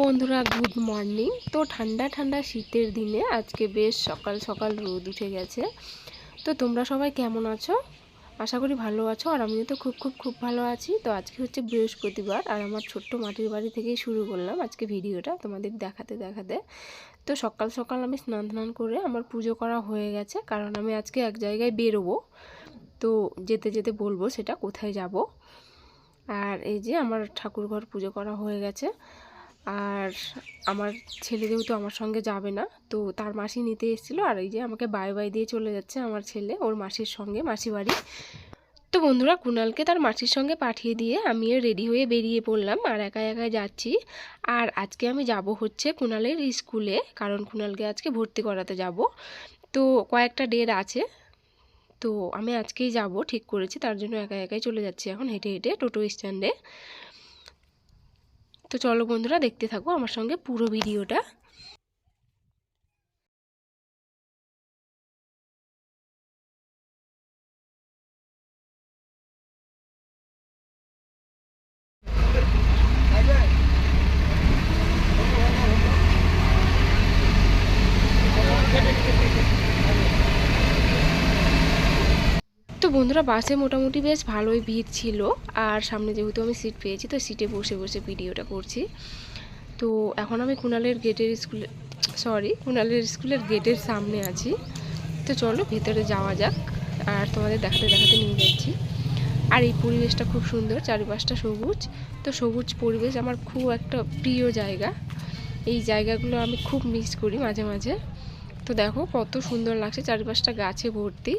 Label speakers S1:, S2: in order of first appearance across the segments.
S1: বন্ধুরা good morning. তো ঠান্ডা ঠান্ডা শীতের দিনে আজকে বেশ সকাল সকাল রোদ উঠে গেছে। তো তোমরা সবাই কেমন আছো? আশা করি ভালো আছো, আর আমিও তো খুব ভালো আছি। তো আজকে হচ্ছে বৃহস্পতিবার, আর আমার ছোট্ট মাটির বাড়ি থেকেই শুরু করলাম আজকে ভিডিওটা তোমাদের দেখাতে। তো সকাল সকাল আমি স্নান করে আমার পুজো করা হয়ে গেছে, কারণ আমি আজকে এক জায়গায় বেরোবো। তো যেতে যেতে বলবো সেটা কোথায় যাব। আর এই যে আমার ঠাকুরঘর পুজো করা হয়ে গেছে, আর আমার ছেলে যেহেতু আমার সঙ্গে যাবে না, তো তার মাসি নিতে এসেছিলো। আর এই যে আমাকে বাই বাই দিয়ে চলে যাচ্ছে আমার ছেলে ওর মাসির সঙ্গে মাসি বাড়ি। তো বন্ধুরা, কুণালকে তার মাসির সঙ্গে পাঠিয়ে দিয়ে আমিও রেডি হয়ে বেরিয়ে পড়লাম, আর একা যাচ্ছি। আর আজকে আমি যাব হচ্ছে কুণালের স্কুলে, কারণ কুণালকে আজকে ভর্তি করাতে যাব। তো কয়েকটা ডেট আছে, তো আমি আজকেই যাব ঠিক করেছি। তার জন্য একাই চলে যাচ্ছি এখন হেঁটে হেঁটে টোটো স্ট্যান্ডে। তো চলো বন্ধুরা, দেখতে থাকো আমার সঙ্গে পুরো ভিডিওটা। তো বন্ধুরা, বাসে মোটামুটি বেশ ভালোই ভিড় ছিল, আর সামনে যেহেতু আমি সিট পেয়েছি, তো সিটে বসে বসে ভিডিওটা করছি। তো এখন আমি কুণালের স্কুলের গেটের সামনে আছি। তো চলো ভেতরে যাওয়া যাক, আর তোমাদের দেখাতে নিয়ে যাচ্ছি। আর এই পরিবেশটা খুব সুন্দর, চারিপাশটা সবুজ। তো সবুজ পরিবেশ আমার খুব একটা প্রিয় জায়গা। এই জায়গাগুলো আমি খুব মিস করি মাঝে মাঝে। তো দেখো কত সুন্দর লাগছে, চারিপাশটা গাছে ভর্তি।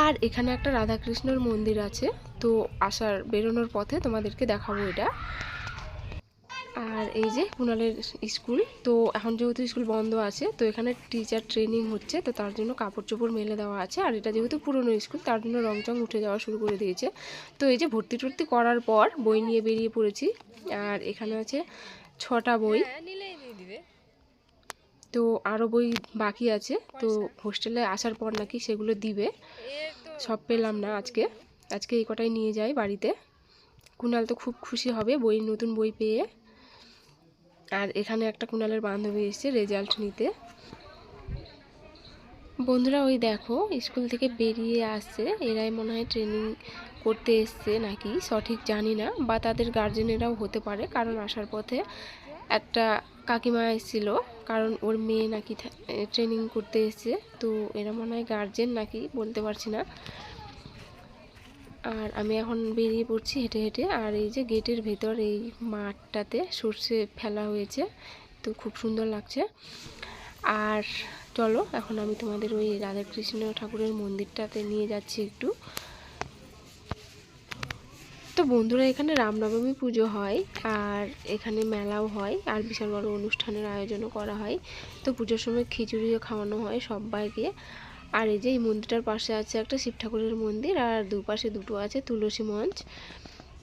S1: আর এখানে একটা রাধাকৃষ্ণর মন্দির আছে। তো বেরোনোর পথে তোমাদেরকে দেখাবো এটা। আর এই যে কুণালের স্কুল। তো এখন যেহেতু স্কুল বন্ধ আছে, তো এখানে টিচার ট্রেনিং হচ্ছে, তো তার জন্য কাপড় চোপড় মেলে দেওয়া আছে। আর এটা যেহেতু পুরনো স্কুল, তার জন্য রং চং উঠে যাওয়া শুরু করে দিয়েছে। তো এই যে ভর্তি করার পর বই নিয়ে বেরিয়ে পড়েছি। আর এখানে আছে 6টা বই। তো আরও বই বাকি আছে, তো হোস্টেলে আসার পর নাকি সেগুলো দিবে। সব পেলাম না আজকে এই কটাই নিয়ে যাই বাড়িতে। কুণাল তো খুব খুশি হবে নতুন বই পেয়ে। আর এখানে একটা কুণালের বান্ধবী এসেছে রেজাল্ট নিতে। বন্ধুরা, ওই দেখো স্কুল থেকে বেরিয়ে আসছে, এরাই মনে হয় ট্রেনিং করতে এসছে নাকি, সঠিক জানি না, বা তাদের গার্জেনেরাও হতে পারে। কারণ আসার পথে একটা কাকিমা এসেছিল, কারণ ওর মেয়ে নাকি ট্রেনিং করতে এসছে। তো এরা মনে হয় গার্জেন নাকি, বলতে পারছি না। আর আমি এখন বেরিয়ে পড়ছি হেঁটে হেঁটে। আর এই যে গেটের ভেতর এই মাঠটাতে সর্ষে ফেলা হয়েছে, তো খুব সুন্দর লাগছে। আর চলো এখন আমি তোমাদের ওই রাধাকৃষ্ণ ঠাকুরের মন্দিরটাতে নিয়ে যাচ্ছি একটু। তো বন্ধুরা, এখানে রামনবমী পুজো হয়, আর এখানে মেলাও হয়, আর বিশাল বড় অনুষ্ঠানের আয়োজনও করা হয়। তো পুজোর সময় খিচুড়িও খাওয়ানো হয় সবাইকে। আর এই যে এই মন্দিরটার পাশে আছে একটা শিব ঠাকুরের মন্দির, আর দুপাশে দুটো আছে তুলসী মঞ্চ।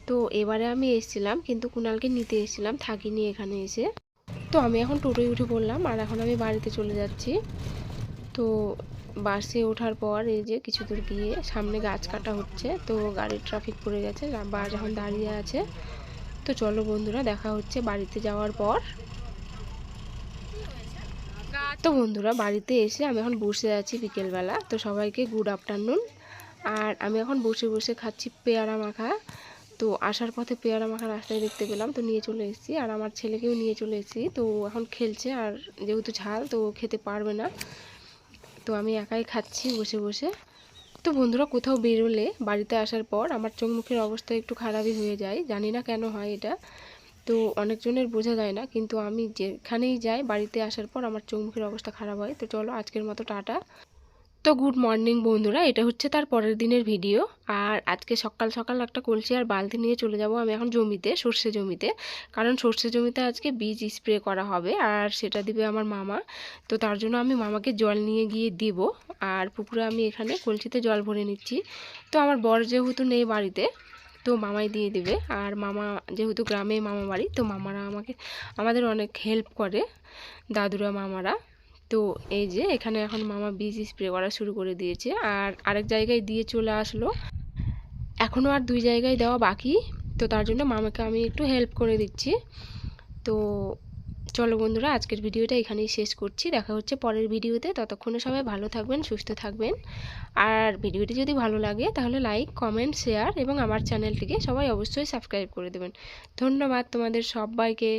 S1: তো এবারে আমি এসেছিলাম, কিন্তু কুণালকে নিতে এসেছিলাম, থাকিনি এখানে এসে। তো আমি এখন টোটোয় উঠে পড়লাম, আর এখন আমি বাড়িতে চলে যাচ্ছি। তো বাসে ওঠার পর এই যে কিছু দূর গিয়ে সামনে গাছ কাটা হচ্ছে, তো গাড়ির ট্রাফিক পড়ে গেছে, বাস এখন দাঁড়িয়ে আছে। তো চলো বন্ধুরা, দেখা হচ্ছে বাড়িতে যাওয়ার পর। তো বন্ধুরা, বাড়িতে এসে আমি এখন বসে আছি বিকেলবেলা। তো সবাইকে গুড আফটারনুন। আর আমি এখন বসে বসে খাচ্ছি পেয়ারা মাখা। তো আসার পথে পেয়ারা মাখা রাস্তায় দেখতে পেলাম, তো নিয়ে চলে এসেছি। আর আমার ছেলেকেও নিয়ে চলে এসেছি, তো এখন খেলছে, আর যেহেতু ঝাল তো খেতে পারবে না, তো আমি একাই খাচ্ছি বসে বসে। তো বন্ধুরা, কোথাও বেরোলে বাড়িতে আসার পর আমার চোখ মুখের অবস্থা একটু খারাপই হয়ে যায়, জানি না কেন হয় এটা। তো অনেকজনের বোঝা যায় না, কিন্তু আমি যেখানেই যাই বাড়িতে আসার পর আমার চোখ মুখের অবস্থা খারাপ হয়। তো চলো আজকের মতো টাটা। তো গুড মর্নিং বন্ধুরা, এটা হচ্ছে তার পরের দিনের ভিডিও। আর আজকে সকাল সকাল একটা কলসি আর বালতি নিয়ে চলে যাব আমি এখন জমিতে, সর্ষে জমিতে। কারণ সর্ষে জমিতে আজকে বীজ স্প্রে করা হবে, আর সেটা দিবে আমার মামা। তো তার জন্য আমি মামাকে জল নিয়ে গিয়ে দিব। আর পুকুরে আমি এখানে কলসিতে জল ভরে নিচ্ছি। তো আমার বর যেহেতু নেই বাড়িতে, তো মামাই দিয়ে দেবে। আর মামা যেহেতু গ্রামে মামা বাড়ি, তো মামারা আমাদের অনেক হেল্প করে, দাদুরা মামারা। তো এই যে এখানে এখন মামা বীজ স্প্রে করা শুরু করে দিয়েছে, আর আরেক জায়গায় দিয়ে চলে আসলো। এখনও আর 2 জায়গায় দেওয়া বাকি। তো তার জন্য মামাকে আমি একটু হেল্প করে দিচ্ছি। তো চলো বন্ধুরা, আজকের ভিডিওটা এখানেই শেষ করছি। দেখা হচ্ছে পরের ভিডিওতে। ততক্ষণে সবাই ভালো থাকবেন, সুস্থ থাকবেন। আর ভিডিওটি যদি ভালো লাগে তাহলে লাইক, কমেন্ট, শেয়ার এবং আমার চ্যানেলটিকে সবাই অবশ্যই সাবস্ক্রাইব করে দেবেন। ধন্যবাদ তোমাদের সবাইকে।